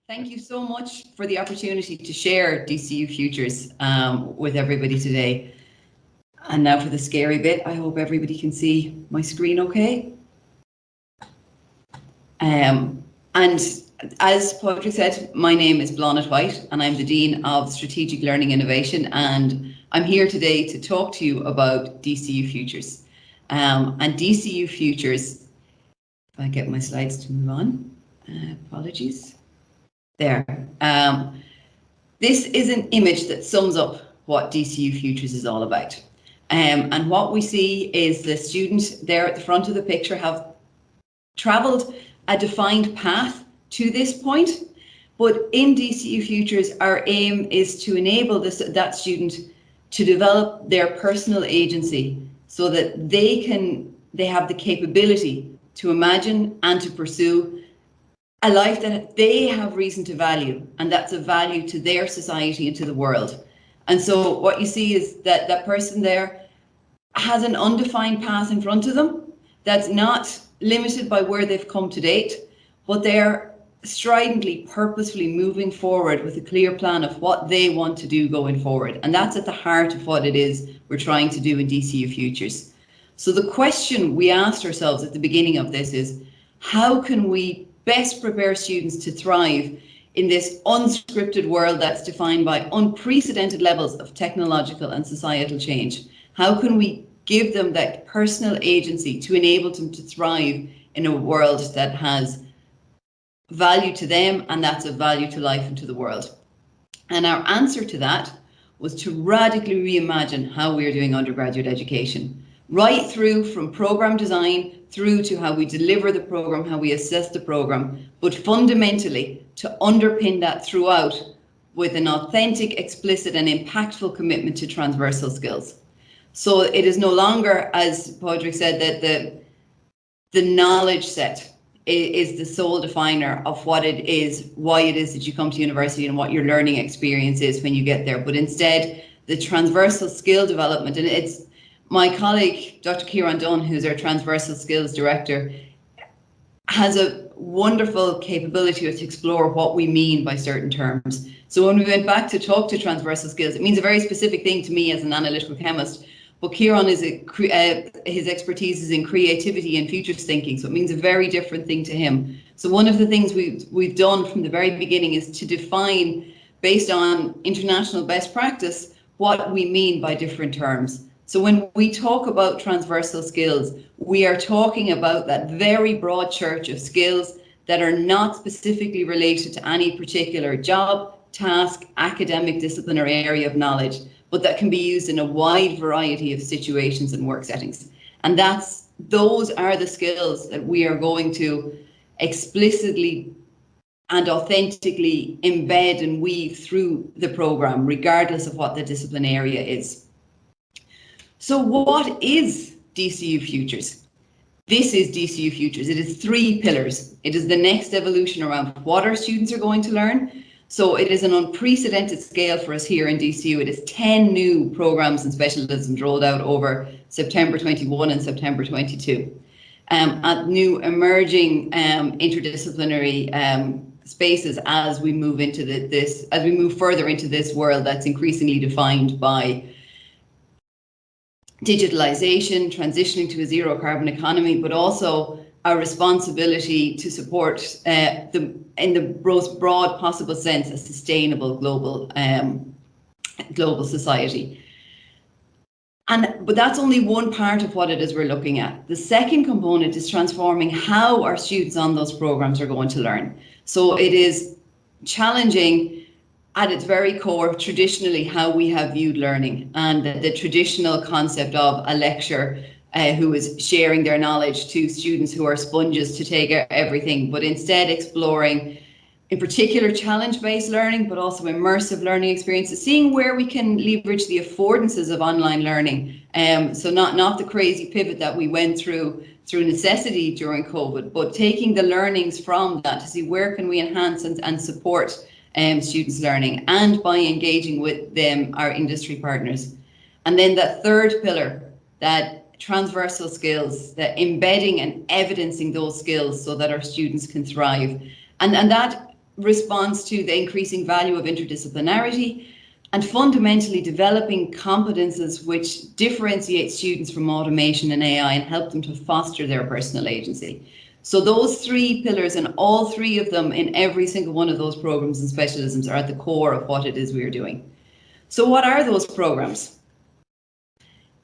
Thank you so much for the opportunity to share DCU Futures with everybody today. And now for the scary bit. I hope everybody can see my screen okay. And as Padraig said, my name is Blánaid and I'm the Dean of Strategic Learning Innovation, and I'm here today to talk to you about DCU Futures. And DCU Futures, if I get my slides to move on, apologies. There. This is an image that sums up what DCU Futures is all about. And what we see is the students there at the front of the picture have travelled a defined path to this point, but in DCU Futures, our aim is to enable that student to develop their personal agency so that they have the capability to imagine and to pursue a life that they have reason to value, and that's a value to their society and to the world. And so what you see is that that person there has an undefined path in front of them that's not limited by where they've come to date, but they're stridently, purposefully moving forward with a clear plan of what they want to do going forward. And that's at the heart of what it is we're trying to do in DCU Futures. So the question we asked ourselves at the beginning of this is, how can we best prepare students to thrive in this unscripted world that's defined by unprecedented levels of technological and societal change? How can we give them that personal agency to enable them to thrive in a world that has value to them and that's of value to life and to the world? And our answer to that was to radically reimagine how we're doing undergraduate education, right through from program design through to how we deliver the program, how we assess the program, but fundamentally to underpin that throughout with an authentic, explicit and impactful commitment to transversal skills. So it is no longer, as Padraig said, that the knowledge set is the sole definer of what it is, why it is that you come to university and what your learning experience is when you get there, but instead the transversal skill development. And it's my colleague, Dr. Kieran Dunn, who's our Transversal Skills Director, has a wonderful capability to explore what we mean by certain terms. So when we went back to talk to transversal skills, it means a very specific thing to me as an analytical chemist, but Kieran is his expertise is in creativity and futures thinking, so it means a very different thing to him. So one of the things we've done from the very beginning is to define, based on international best practice, what we mean by different terms. So when we talk about transversal skills, we are talking about that very broad church of skills that are not specifically related to any particular job, task, academic discipline or area of knowledge, but that can be used in a wide variety of situations and work settings. And those are the skills that we are going to explicitly and authentically embed and weave through the program, regardless of what the discipline area is. So what is DCU Futures? This is DCU Futures. It is 3 pillars. It is the next evolution around what our students are going to learn. So it is an unprecedented scale for us here in DCU. It is 10 new programs and specialisms rolled out over September 21 and September 22. At new emerging interdisciplinary spaces as we move into as we move further into this world that's increasingly defined by digitalization, transitioning to a zero carbon economy, but also our responsibility to support in the most broad possible sense a sustainable global society. But that's only one part of what it is we're looking at. The second component is transforming how our students on those programs are going to learn. So it is challenging at its very core, traditionally, how we have viewed learning and the traditional concept of a lecturer who is sharing their knowledge to students who are sponges to take everything, but instead exploring, in particular, challenge-based learning, but also immersive learning experiences, seeing where we can leverage the affordances of online learning. So not the crazy pivot that we went through necessity during COVID, but taking the learnings from that to see where can we enhance and support students' learning, and by engaging with them, our industry partners. And then that third pillar, that transversal skills, that embedding and evidencing those skills so that our students can thrive. And that response to the increasing value of interdisciplinarity, and fundamentally developing competences which differentiate students from automation and AI and help them to foster their personal agency. So those three pillars, and all three of them in every single one of those programs and specialisms, are at the core of what it is we are doing. So what are those programs?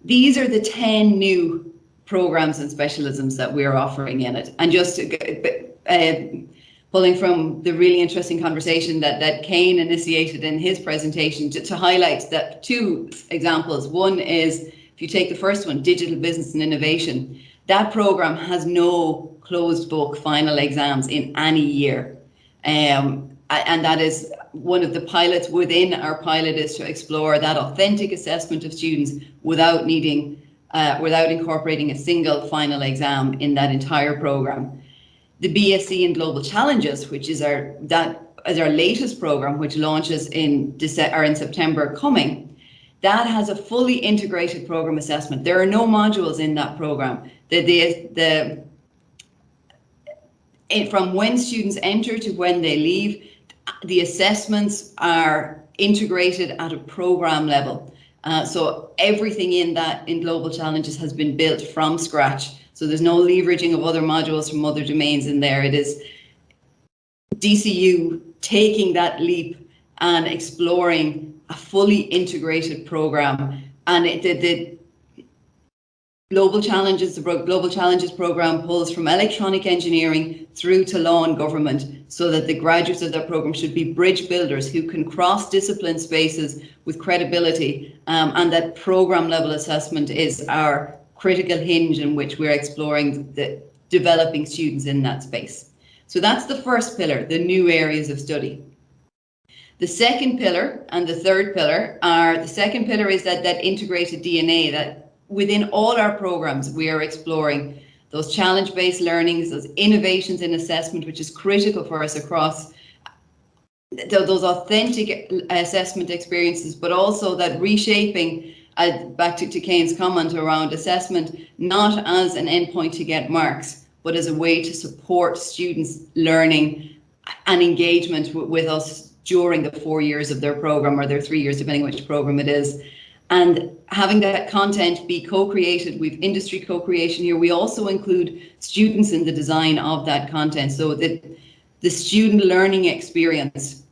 These are the 10 new programs and specialisms that we're offering in it. And just pulling from the really interesting conversation that Kane initiated in his presentation to highlight that two examples. One is, if you take the first one, Digital Business and Innovation, that program has no closed book final exams in any year. And that is one of the pilots within our pilot, is to explore that authentic assessment of students without incorporating a single final exam in that entire program. The BSc in Global Challenges, which is our latest program, which launches in September coming, that has a fully integrated program assessment. There are no modules in that program. From when students enter to when they leave, the assessments are integrated at a program level. So everything in Global Challenges has been built from scratch. So there's no leveraging of other modules from other domains in there. It is DCU taking that leap and exploring a fully integrated program. And the Global Challenges program pulls from electronic engineering through to law and government, so that the graduates of that program should be bridge builders who can cross discipline spaces with credibility, and that program level assessment is our critical hinge in which we're exploring the developing students in that space. So that's the first pillar, the new areas of study. The second pillar and the third pillar the second pillar is that integrated DNA, that within all our programs, we are exploring those challenge-based learnings, those innovations in assessment, which is critical for us across those authentic assessment experiences, but also that reshaping, back to Kane's comment around assessment, not as an endpoint to get marks, but as a way to support students' learning and engagement with us during the 4 years of their program, or their 3 years, depending which program it is. And having that content be co-created, we've industry co-creation here. We also include students in the design of that content, so that the student learning experience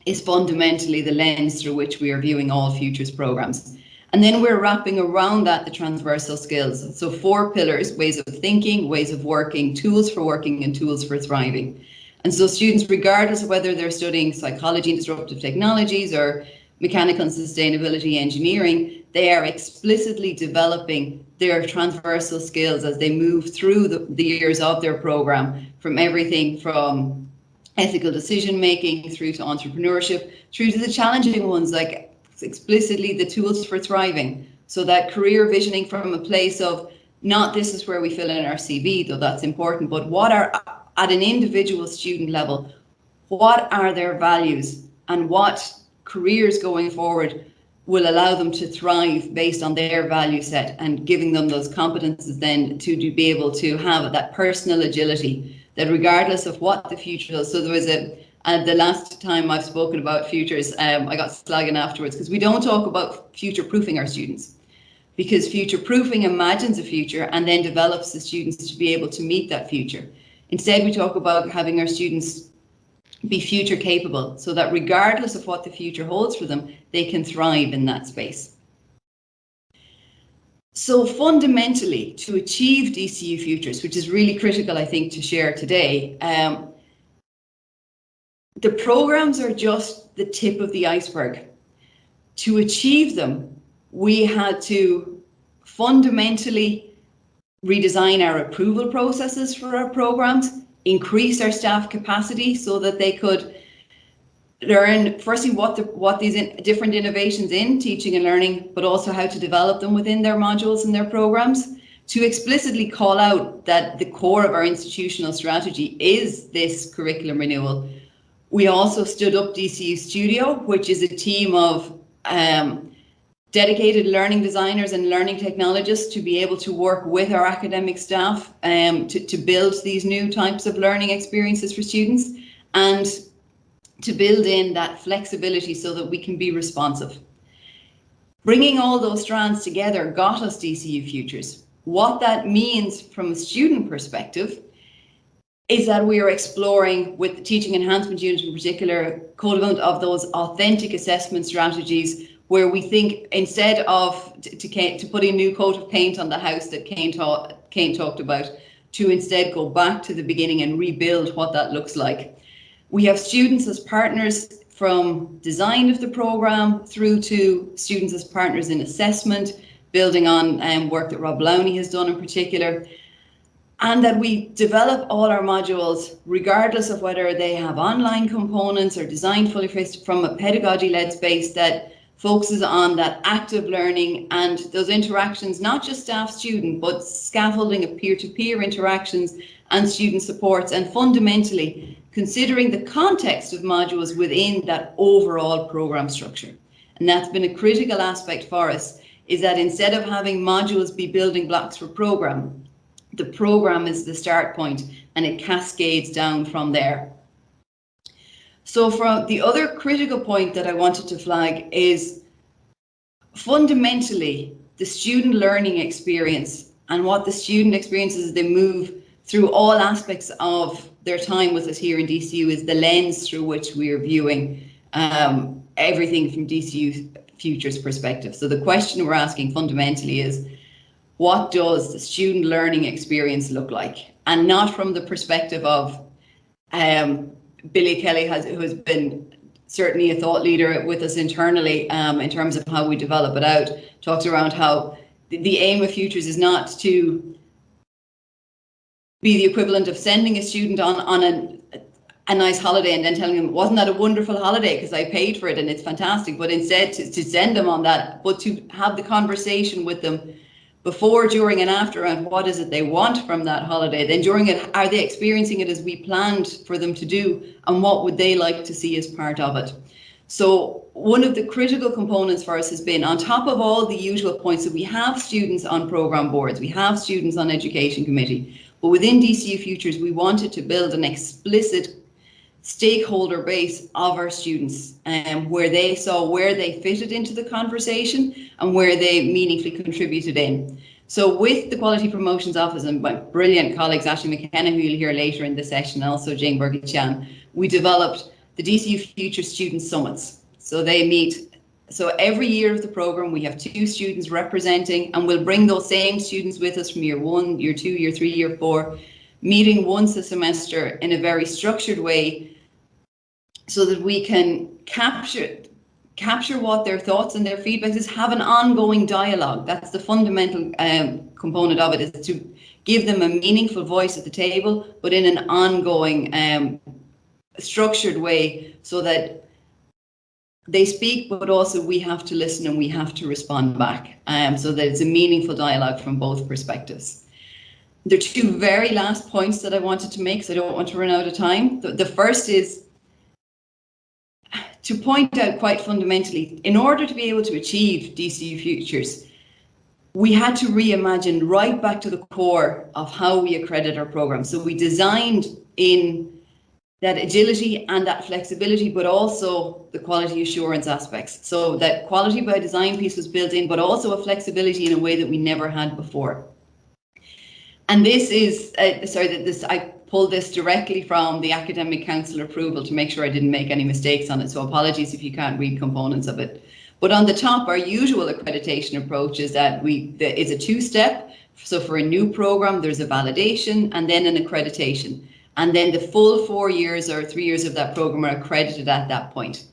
is fundamentally the lens through which we are viewing all futures programs. And then we're wrapping around that the transversal skills. So 4 pillars: ways of thinking, ways of working, tools for working, and tools for thriving. And so students, regardless of whether they're studying psychology and disruptive technologies or mechanical and sustainability engineering, they are explicitly developing their transversal skills as they move through the years of their program, from everything from ethical decision making through to entrepreneurship, through to the challenging ones like explicitly the tools for thriving. So that career visioning from a place of not this is where we fill in our CV, though that's important, but what are, at an individual student level, what are their values and what careers going forward will allow them to thrive based on their value set, and giving them those competences then to be able to have that personal agility, that regardless of what the future is. So there was the last time I've spoken about futures, I got slagging afterwards because we don't talk about future proofing our students, because future proofing imagines a future and then develops the students to be able to meet that future. Instead, we talk about having our students be future capable, so that regardless of what the future holds for them, they can thrive in that space. So fundamentally, to achieve DCU Futures, which is really critical, I think, to share today, the programs are just the tip of the iceberg. To achieve them, we had to fundamentally redesign our approval processes for our programs, increase our staff capacity so that they could learn firstly what these different innovations in teaching and learning, but also how to develop them within their modules and their programs. To explicitly call out that the core of our institutional strategy is this curriculum renewal. We also stood up DCU Studio, which is a team of dedicated learning designers and learning technologists to be able to work with our academic staff to build these new types of learning experiences for students. And to build in that flexibility so that we can be responsive. Bringing all those strands together got us DCU Futures. What that means from a student perspective is that we are exploring, with the Teaching Enhancement Unit in particular, co-development of those authentic assessment strategies, where we think instead of to put a new coat of paint on the house that Kane talked about, to instead go back to the beginning and rebuild what that looks like. We have students as partners from design of the programme through to students as partners in assessment, building on work that Rob Blánaid has done in particular. And that we develop all our modules, regardless of whether they have online components or designed fully from a pedagogy-led space that focuses on that active learning and those interactions, not just staff-student, but scaffolding of peer-to-peer interactions and student supports, and fundamentally considering the context of modules within that overall programme structure. And that's been a critical aspect for us, is that instead of having modules be building blocks for programme, the programme is the start point and it cascades down from there. So from the other critical point that I wanted to flag is fundamentally the student learning experience and what the student experiences as they move through all aspects of their time with us here in DCU is the lens through which we are viewing everything from DCU Futures perspective. So the question we're asking fundamentally is, what does the student learning experience look like? And not from the perspective of Billy Kelly, who has been certainly a thought leader with us internally in terms of how we develop it out, talks around how the aim of Futures is not to be the equivalent of sending a student on a nice holiday and then telling them, wasn't that a wonderful holiday because I paid for it and it's fantastic, but instead to send them on that, but to have the conversation with them before, during and after, and what is it they want from that holiday. Then during it, are they experiencing it as we planned for them to do, and what would they like to see as part of it? So one of the critical components for us has been, on top of all the usual points, that we have students on programme boards, we have students on education committee, but within DCU Futures we wanted to build an explicit stakeholder base of our students, where they saw where they fitted into the conversation and where they meaningfully contributed in. So with the Quality Promotions Office and my brilliant colleagues, Ashley McKenna, who you'll hear later in the session, and also Jane Burgett-Chan, we developed the DCU Future Student Summits. So they meet, so every year of the programme we have 2 students representing, and we'll bring those same students with us from year 1, year 2, year 3, year 4, meeting once a semester in a very structured way so that we can capture what their thoughts and their feedback is, have an ongoing dialogue. That's the fundamental component of it, is to give them a meaningful voice at the table, but in an ongoing structured way so that they speak, but also we have to listen and we have to respond back, so that it's a meaningful dialogue from both perspectives. There are 2 very last points that I wanted to make, so I don't want to run out of time. The first is to point out quite fundamentally, in order to be able to achieve DCU Futures, we had to reimagine right back to the core of how we accredit our programme. So we designed in that agility and that flexibility, but also the quality assurance aspects. So that quality by design piece was built in, but also a flexibility in a way that we never had before. And this is, I pulled this directly from the Academic Council approval to make sure I didn't make any mistakes on it. So apologies if you can't read components of it. But on the top, our usual accreditation approach is that it's a 2-step. So for a new programme, there's a validation and then an accreditation. And then the full 4 years or 3 years of that programme are accredited at that point.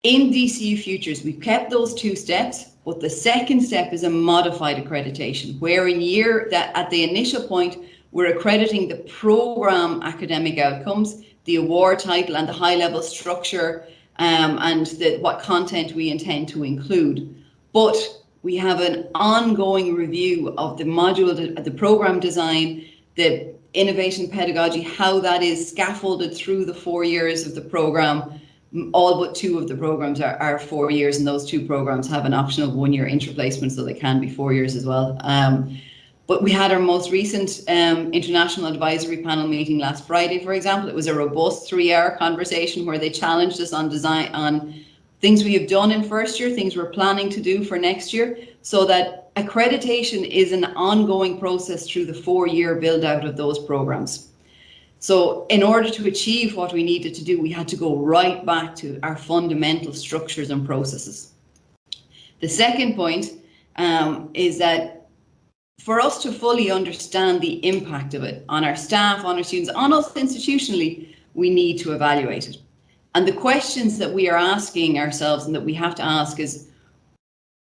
In DCU Futures, we've kept those 2 steps, but the second step is a modified accreditation, where at the initial point, we're accrediting the programme academic outcomes, the award title and the high-level structure, and what content we intend to include. But we have an ongoing review of the module, the programme design, the innovation pedagogy, how that is scaffolded through the 4 years of the programme. All but 2 of the programmes are 4 years, and those 2 programmes have an optional 1-year interplacement, so they can be 4 years as well. But we had our most recent international advisory panel meeting last Friday, for example. It was a robust 3-hour conversation where they challenged us on design, on things we have done in first year, things we're planning to do for next year, so that accreditation is an ongoing process through the 4-year build out of those programs. So in order to achieve what we needed to do, we had to go right back to our fundamental structures and processes. The second point is that for us to fully understand the impact of it on our staff, on our students, on us institutionally, we need to evaluate it. And the questions that we are asking ourselves and that we have to ask is,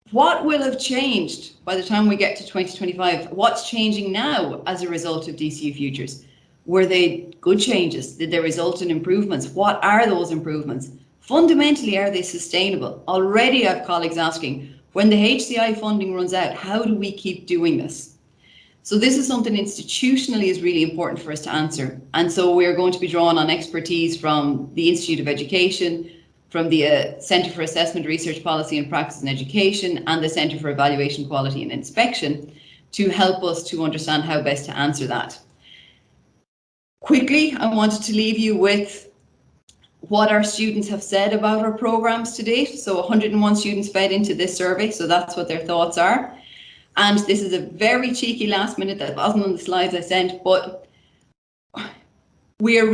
what will have changed by the time we get to 2025? What's changing now as a result of DCU Futures? Were they good changes? Did they result in improvements? What are those improvements? Fundamentally, are they sustainable? Already I have colleagues asking, when the HCI funding runs out, how do we keep doing this? So this is something institutionally is really important for us to answer. And so we're going to be drawing on expertise from the Institute of Education, from the Centre for Assessment, Research, Policy and Practice in Education, and the Centre for Evaluation, Quality and Inspection to help us to understand how best to answer that. Quickly, I wanted to leave you with what our students have said about our programs to date. So 101 students fed into this survey, so that's what their thoughts are. And this is a very cheeky last minute that wasn't on the slides I sent, but we are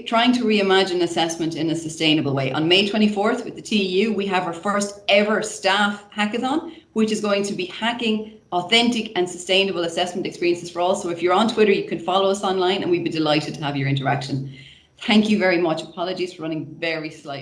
trying to reimagine assessment in a sustainable way. On May 24th with the TEU, we have our first ever staff hackathon, which is going to be hacking authentic and sustainable assessment experiences for all. So if you're on Twitter, you can follow us online and we'd be delighted to have your interaction. Thank you very much. Apologies for running very slightly.